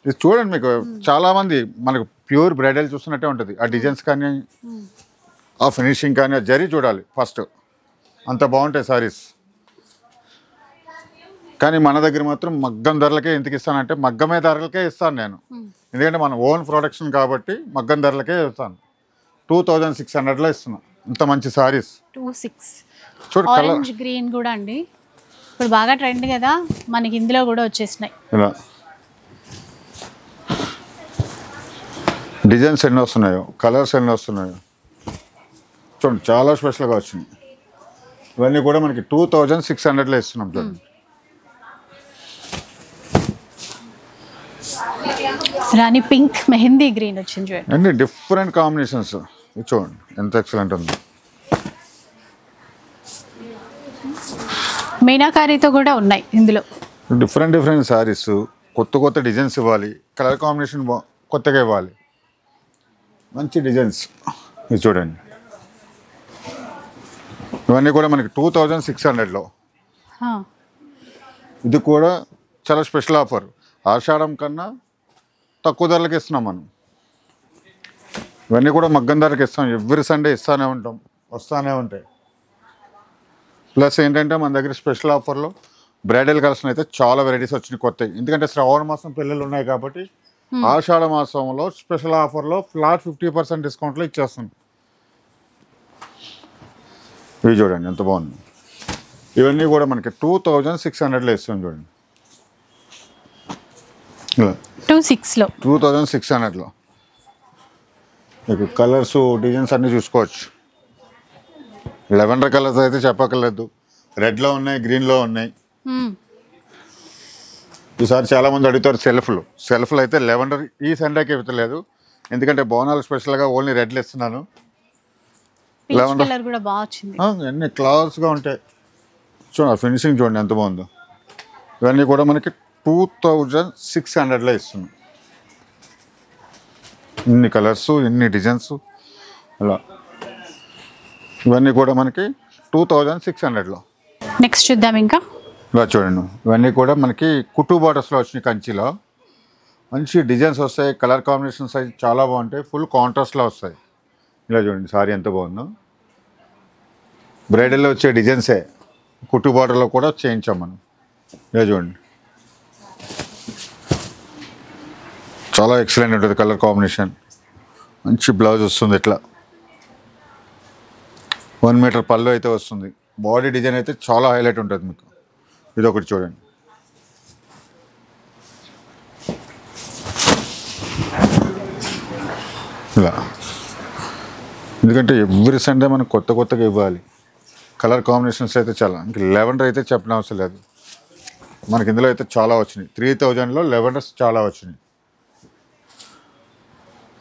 ఇది చూడండి, మీకు చాలా మంది మనకు ప్యూర్ బ్రైడల్ చూస్తున్నట్టే ఉంటుంది. ఆ డిజైన్స్ కానీ ఆ ఫినిషింగ్ కానీ ఆ జరీ చూడాలి ఫస్ట్, అంత బాగుంటాయి సారీస్. కానీ మన దగ్గర మాత్రం మగ్గం ధరలకే ఎందుకు ఇస్తానంటే మగ్గమే ధరలకే ఇస్తాను నేను. ఎందుకంటే మన ఓన్ ప్రొడక్షన్ కాబట్టి మగ్గం ధరలకే ఇస్తాను. 2600లో ఇస్తున్నాను ఇంత మంచి సారీస్. 26 ఆరెంజ్ గ్రీన్ కూడా అండి ఇప్పుడు బాగా ట్రెండ్ కదా, మనకి ఇందులో కూడా వచ్చేసినాయి. ఇలా డిజైన్స్ ఎన్ని వస్తున్నాయో, కలర్స్ ఎన్ని వస్తున్నాయో చూడండి, చాలా స్పెషల్గా వచ్చినాయి. ఇవన్నీ కూడా మనకి 2600లో ఇస్తున్నాం చూడండి. రాణి పింక్, మెహందీ గ్రీన్ వచ్చింది చూడండి. అన్ని డిఫరెంట్ కాంబినేషన్స్ చూడండి ఎంత ఎక్సలెంట్ ఉంది. మీనాకారీతో కూడా ఉన్నాయి ఇందులో. డిఫరెంట్ సారీస్, కొత్త కొత్త డిజైన్స్ ఇవ్వాలి, కలర్ కాంబినేషన్ కొత్తగా ఇవ్వాలి, మంచి డిజైన్స్. ఇది చూడండి, ఇవన్నీ కూడా మనకి 2600లో. ఇది కూడా చాలా స్పెషల్ ఆఫర్. ఆషాఢం కన్నా తక్కువ ధరలకి ఇస్తున్నాం మనం. ఇవన్నీ కూడా మగ్గం ధరకి ఇస్తాం. ఎవ్రీ సండే ఇస్తూనే ఉంటాం, వస్తూనే ఉంటాయి. ప్లస్ ఏంటంటే మన దగ్గర స్పెషల్ ఆఫర్లో బ్రైడల్ కలెక్షన్ అయితే చాలా వెరైటీస్ వచ్చినాయి కొత్తవి. ఎందుకంటే శ్రావణ మాసం పిల్లలు ఉన్నాయి కాబట్టి ఆషాఢ మాసంలో స్పెషల్ ఆఫర్లో ఫ్లాట్ 50% డిస్కౌంట్లో ఇచ్చేస్తుంది. ఇవి చూడండి ఎంత బాగుంది. ఇవన్నీ కూడా మనకి 2600లో ఇస్తాం చూడండి. 2600లో మీకు కలర్స్ డిజైన్స్ అన్నీ చూసుకోవచ్చు. లెవెండర్ కలర్స్ అయితే చెప్పక్కర్లేదు, రెడ్లో ఉన్నాయి, గ్రీన్లో ఉన్నాయి. ఈసారి చాలామంది అడుగుతారు సెల్ఫ్లు అయితే లెవెండర్ ఈ సండేకి ఇవ్వలేదు, ఎందుకంటే బోనాలు స్పెషల్గా ఓన్లీ రెడ్లు ఇస్తున్నాను. లెవెండర్ అన్నీ క్లాస్గా ఉంటాయి. చూడండి ఫినిషింగ్ చూడండి ఎంత బాగుందో. ఇవన్నీ కూడా మనకి 2600లో ఇస్తున్నాం. ఇన్ని కలర్స్, ఇన్ని డిజైన్స్ అలా. ఇవన్నీ కూడా మనకి 2600లో. నెక్స్ట్ చూద్దాం. ఇంకా ఇలా చూడండి, ఇవన్నీ కూడా మనకి కుట్టు బార్డర్స్లో వచ్చినాయి. కంచిలో మంచి డిజైన్స్ వస్తాయి, కలర్ కాంబినేషన్స్ అయితే చాలా బాగుంటాయి, ఫుల్ కాంట్రాస్ట్లో వస్తాయి. ఇలా చూడండి సారీ ఎంత బాగుందో. బ్రైడల్లో వచ్చే డిజైన్సే కుట్టు బార్డర్లో కూడా చేయించాం మనం. ఇలా చూడండి చాలా ఎక్సలెంట్ ఉంటుంది కలర్ కాంబినేషన్. మంచి బ్లౌజ్ వస్తుంది, ఇట్లా 1 మీటర్ పళ్ళు అయితే వస్తుంది. బాడీ డిజైన్ అయితే చాలా హైలైట్ ఉంటుంది మీకు. ఇది ఒకటి చూడండి. ఇలా ఎందుకంటే ఎవ్రీ సండే మనం కొత్తగా ఇవ్వాలి. కలర్ కాంబినేషన్స్ అయితే చాలా, ఇంక లెవెండర్ అయితే చెప్పిన అవసరం లేదు. మనకి ఇందులో అయితే చాలా వచ్చినాయి. 3000లో లెవెండర్స్ చాలా వచ్చినాయి.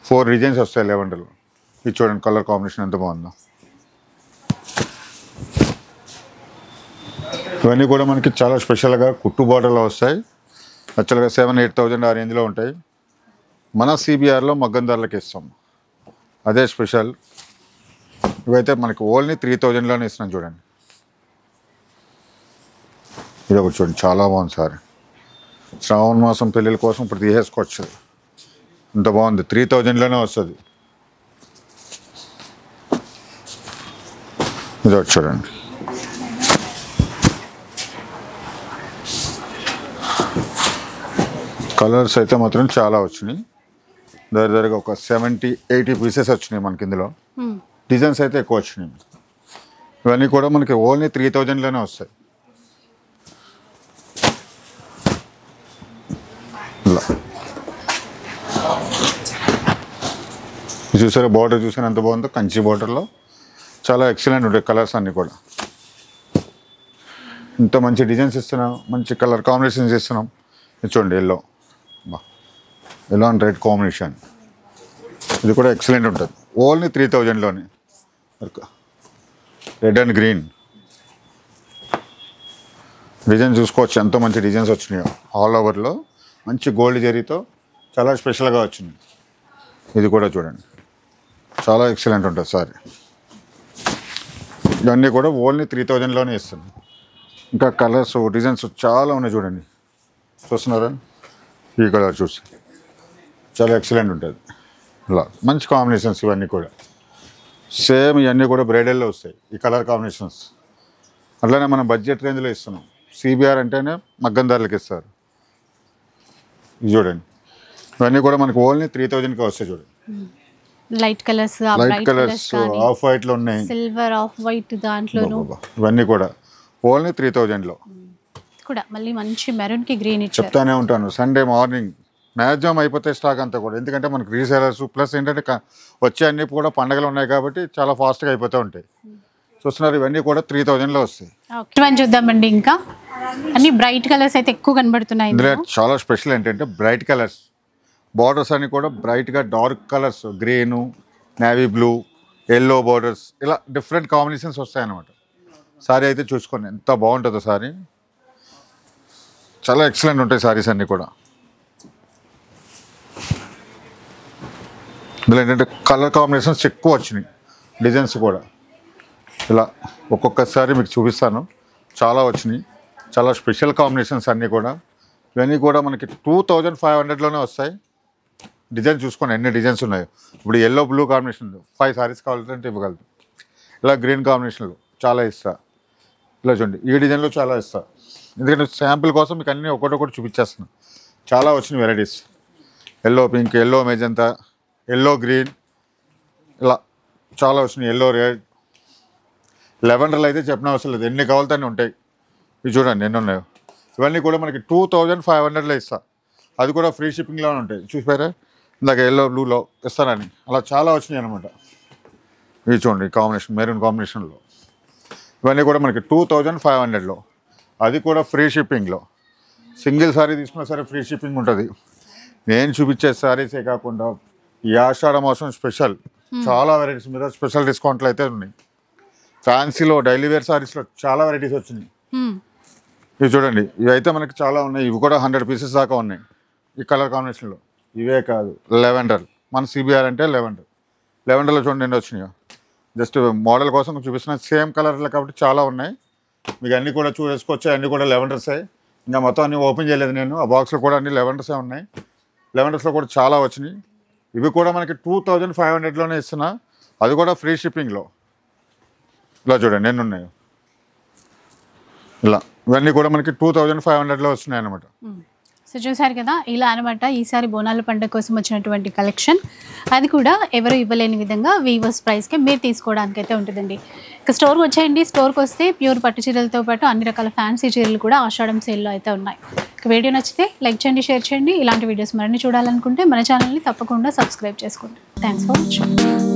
4 డిజైన్స్ వస్తాయి లెవెండర్లో. ఇది చూడండి కలర్ కాంబినేషన్ ఎంత బాగుందో. ఇవన్నీ కూడా మనకి చాలా స్పెషల్గా కుట్టు బార్డర్లో వస్తాయి. యాక్చువల్గా 7,000-8,000 ఆ రేంజ్లో ఉంటాయి. మన సిబిఆర్లో మగ్గం ధరలకి ఇస్తాం, అదే స్పెషల్. ఇవైతే మనకి ఓన్లీ 3000లోనే ఇస్తున్నాం చూడండి. ఇది ఒకటి చూడండి చాలా బాగుంది సారీ. శ్రావణ మాసం పెళ్ళిళ్ళ కోసం ఇప్పుడు తీసేసుకోవచ్చు. ఇంత బాగుంది, 3000లోనే వస్తుంది. ఇది ఒకటి చూడండి. కలర్స్ అయితే మాత్రం చాలా వచ్చినాయి. దగ్గరగా ఒక 70-80 పీసెస్ వచ్చినాయి మనకి ఇందులో. డిజైన్స్ అయితే ఎక్కువ వచ్చినాయి. ఇవన్నీ కూడా మనకి ఓన్లీ 3000లోనే వస్తాయి. ఇలా చూసారా బార్డర్, చూసారా ఎంత బాగుందో. కంచి బార్డర్లో చాలా ఎక్సలెంట్ ఉంటాయి కలర్స్ అన్నీ కూడా. ఇంత మంచి డిజైన్స్ ఇస్తున్నాం, మంచి కలర్ కాంబినేషన్స్ ఇస్తున్నాం. చూడండి ఎల్లో అండ్ రెడ్ కాంబినేషన్, ఇది కూడా ఎక్సలెంట్ ఉంటుంది. ఓన్లీ 3000లోనే. రెడ్ అండ్ గ్రీన్ డిజైన్ చూసుకోవచ్చు, ఎంతో మంచి డిజైన్స్ వచ్చినాయి. ఆల్ ఓవర్లో మంచి గోల్డ్ జరీతో చాలా స్పెషల్గా వచ్చినాయి. ఇది కూడా చూడండి చాలా ఎక్సలెంట్ ఉంటుంది సారీ. ఇవన్నీ కూడా ఓన్లీ 3000లోనే ఇస్తుంది. ఇంకా కలర్స్ డిజైన్స్ చాలా ఉన్నాయి చూడండి. చూస్తున్నారా, ఈ కలర్ చూసి చాలా ఎక్సలెంట్ ఉంటుంది. ఇలా మంచి కాంబినేషన్స్ ఇవన్నీ కూడా సేమ్. ఇవన్నీ కూడా బ్రైడల్లో వస్తాయి ఈ కలర్ కాంబినేషన్స్. అట్లానే మనం బడ్జెట్ రేంజ్లో ఇస్తున్నాం. సిబిఆర్ అంటేనే మగ్గం ధరలకి ఇస్తారు. ఇది చూడండి, ఇవన్నీ కూడా మనకి ఓన్లీ 3000కి వస్తాయి చూడండి. లైట్ కలర్స్, ఆఫ్ వైట్లో ఉన్నాయి, సిల్వర్, ఆఫ్ వైట్ దాంట్లోనూ. ఇవన్నీ కూడా ఓన్లీ 3000లో కూడా. మళ్ళీ మంచి మెరూన్ కి గ్రీన్ ఇచ్చారు. చెప్తానే ఉంటాను, సండే మార్నింగ్ మ్యాక్సిమం అయిపోతాయి స్టాక్ అంతా కూడా. ఎందుకంటే మనకి రీసేలర్స్ ప్లస్ ఏంటంటే వచ్చే అన్ని కూడా పండుగలు ఉన్నాయి కాబట్టి చాలా ఫాస్ట్గా అయిపోతూ ఉంటాయి. చూస్తున్నారు ఇవన్నీ కూడా 3000లో వస్తాయి. చూద్దామండి. ఇంకా అన్ని బ్రైట్ కలర్స్ అయితే ఎక్కువ కనబడుతున్నాయి. ఇందులో చాలా స్పెషల్ ఏంటంటే బ్రైట్ కలర్స్, బార్డర్స్ అన్ని కూడా బ్రైట్గా dark colours, green, navy blue, yellow borders, ఇలా డిఫరెంట్ కాంబినేషన్స్ వస్తాయి అన్నమాట. సారీ అయితే చూసుకోండి ఎంత బాగుంటుందో సారీ. చాలా ఎక్సలెంట్ ఉంటాయి సారీస్ అన్నీ కూడా. ఇందులో ఏంటంటే కలర్ కాంబినేషన్స్ ఎక్కువ వచ్చినాయి, డిజైన్స్ కూడా. ఇలా ఒక్కొక్కసారి మీకు చూపిస్తాను, చాలా వచ్చినాయి. చాలా స్పెషల్ కాంబినేషన్స్ అన్నీ కూడా. ఇవన్నీ కూడా మనకి 2500లోనే వస్తాయి. డిజైన్ చూసుకోండి ఎన్ని డిజైన్స్ ఉన్నాయో. ఇప్పుడు ఎల్లో బ్లూ కాంబినేషన్ 5 సారీస్ కావాలంటే ఇవ్వగలదు. ఇలా గ్రీన్ కాంబినేషన్లో చాలా ఇస్తా. ఇలా చూడండి ఈ డిజైన్లో చాలా ఇస్తా. ఎందుకంటే శాంపుల్ కోసం మీకు అన్నీ ఒకటి చూపించేస్తున్నాను. చాలా వచ్చినాయి varieties. Yellow pink, yellow magenta, yellow green, ఇలా చాలా వచ్చినాయి. ఎల్లో రెడ్, లెవెండర్లు అయితే చెప్పిన అవసరం లేదు, ఎన్ని కావాలితే అన్నీ ఉంటాయి. ఇవి చూడండి ఎన్ని ఉన్నాయో. ఇవన్నీ కూడా మనకి 2500లో ఇస్తా. అది కూడా ఫ్రీ షిప్పింగ్లోనే ఉంటాయి. చూసిపోయారా ఇందాక ఎల్లో బ్లూలో ఇస్తానని, అలా చాలా వచ్చినాయి అనమాట. ఇవి చూడండి కాంబినేషన్ మెరూన్ కాంబినేషన్లో. ఇవన్నీ కూడా మనకి 2500లో, అది కూడా ఫ్రీ షిప్పింగ్లో. సింగిల్ సారీ తీసుకున్నా సరే ఫ్రీ షిప్పింగ్ ఉంటుంది. నేను చూపించే సారీసే కాకుండా ఈ ఆషాఢ మాసం స్పెషల్ చాలా వెరైటీస్ మీద స్పెషల్ డిస్కౌంట్లు అయితే ఉన్నాయి. ఫ్యాన్సీలో డైలీ వేర్ సారీస్లో చాలా వెరైటీస్ వచ్చినాయి. ఇవి చూడండి, ఇవి అయితే మనకి చాలా ఉన్నాయి. ఇవి కూడా 100 పీసెస్ దాకా ఉన్నాయి ఈ కలర్ కాంబినేషన్లో. ఇవే కాదు, లెవెండర్, మన సిబిఆర్ అంటే లెవెండర్లో చూడండి ఎన్ని వచ్చినాయో. జస్ట్ మోడల్ కోసం చూపిస్తున్నా. సేమ్ కలర్లో కాబట్టి చాలా ఉన్నాయి. మీకు అన్నీ కూడా చూసుకోవచ్చు. అన్నీ కూడా లెవెండర్సే. ఇంకా మొత్తం అన్నీ ఓపెన్ చేయలేదు నేను. ఆ బాక్స్లో కూడా అన్ని లెవెండర్సే ఉన్నాయి. లెవెండర్స్లో కూడా చాలా వచ్చినాయి. ఇవి కూడా మనకి 2500లోనే ఇస్తున్నా. అది కూడా ఫ్రీ షిప్పింగ్లో. ఇలా చూడండి ఎన్ని ఉన్నాయో. ఇలా ఇవన్నీ కూడా మనకి 2500లో వస్తున్నాయి అన్నమాట. సో చూసారు కదా, ఇలా అనమాట ఈసారి బోనాల పండుగ కోసం వచ్చినటువంటి కలెక్షన్. అది కూడా ఎవరు ఇవ్వలేని విధంగా వీవర్స్ ప్రైస్కే మీరు తీసుకోవడానికి అయితే ఉంటుందండి. ఇక స్టోర్కి వచ్చేయండి. స్టోర్కి వస్తే ప్యూర్ పట్టు చీరలతో పాటు అన్ని రకాల ఫ్యాన్సీ చీరలు కూడా ఆషాఢం సేల్లో అయితే ఉన్నాయి. ఇక వీడియో నచ్చితే లైక్ చేయండి, షేర్ చేయండి. ఇలాంటి వీడియోస్ మరిన్ని చూడాలనుకుంటే మన ఛానల్ని తప్పకుండా సబ్స్క్రైబ్ చేసుకోండి. Thanks for watching.